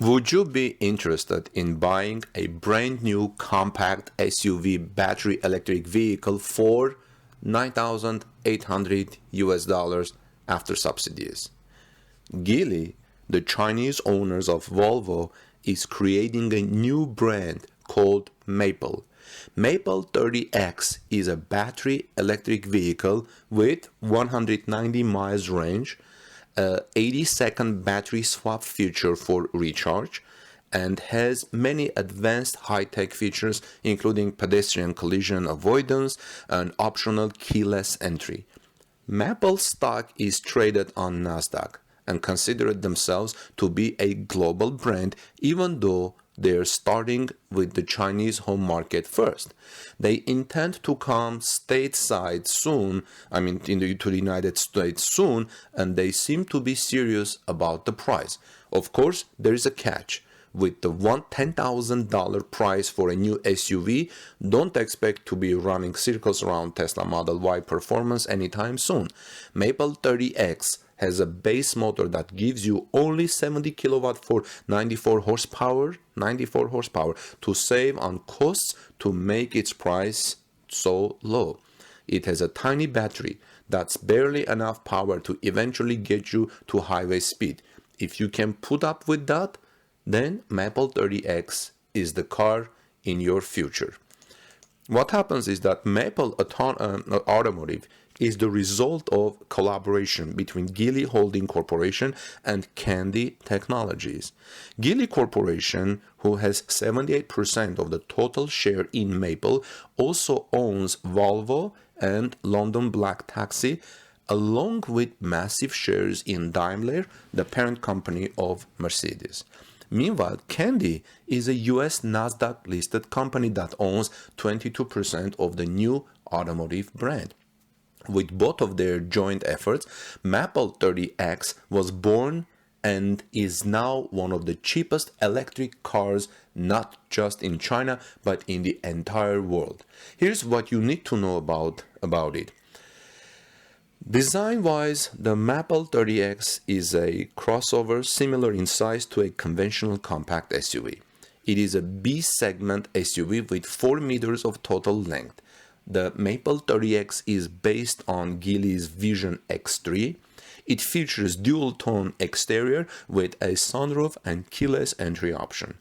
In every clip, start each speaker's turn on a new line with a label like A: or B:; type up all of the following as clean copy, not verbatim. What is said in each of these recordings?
A: Would you be interested in buying a brand new compact SUV battery electric vehicle for $9,800 after subsidies? Geely, the Chinese owners of Volvo, is creating a new brand called Maple. Maple 30X is a battery electric vehicle with 190 miles range, a 80-second battery swap feature for recharge, and has many advanced high-tech features including pedestrian collision avoidance and optional keyless entry. Maple stock is traded on NASDAQ and consider themselves to be a global brand, even though they're starting with the Chinese home market first. They intend to come stateside soon, to the United States soon, and they seem to be serious about the price. Of course, there is a catch. With the $10,000 price for a new SUV, don't expect to be running circles around Tesla Model Y performance anytime soon. Maple 30X has a base motor that gives you only 70 kilowatt for 94 horsepower to save on costs to make its price so low. It has a tiny battery that's barely enough power to eventually get you to highway speed. If you can put up with that, then Maple 30X is the car in your future. What happens is that Maple Automotive is the result of collaboration between Geely Holding Corporation and Kandi Technologies. Geely Corporation, who has 78% of the total share in Maple, also owns Volvo and London Black Taxi, along with massive shares in Daimler, the parent company of Mercedes. Meanwhile, Kandi is a US NASDAQ-listed company that owns 22% of the new automotive brand. With both of their joint efforts, Maple 30X was born and is now one of the cheapest electric cars, not just in China, but in the entire world. Here's what you need to know about it. Design-wise, the Maple 30X is a crossover similar in size to a conventional compact SUV. It is a B-segment SUV with 4 meters of total length. The Maple 30X is based on Geely's Vision X3. It features dual-tone exterior with a sunroof and keyless entry option.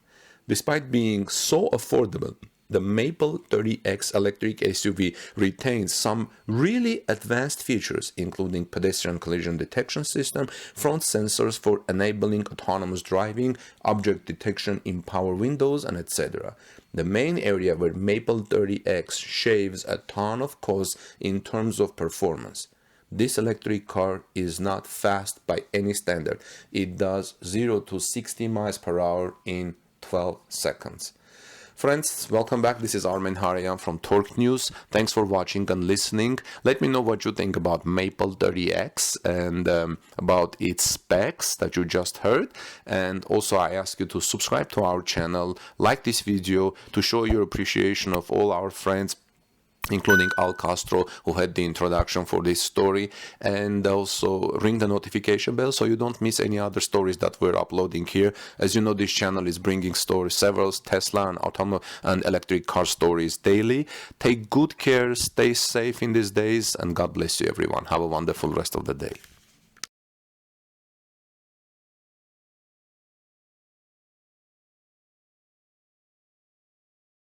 A: Despite being so affordable, the Maple 30X electric SUV retains some really advanced features, including pedestrian collision detection system, front sensors for enabling autonomous driving, object detection in power windows, and etc. The main area where Maple 30X shaves a ton of costs in terms of performance. This electric car is not fast by any standard. It does 0 to 60 miles per hour in 12 seconds. Friends, welcome back. This is Armen Harayan from Torque News. Thanks for watching and listening. Let me know what you think about Maple 30X and about its specs that you just heard. And also I ask you to subscribe to our channel, like this video to show your appreciation of all our friends, including Al Castro, who had the introduction for this story, and also ring the notification bell so you don't miss any other stories that we're uploading here. As you know, this channel is bringing stories, several Tesla and autonomous and electric car stories daily. Take good care, stay safe in these days, and God bless you everyone. Have a wonderful rest of the day.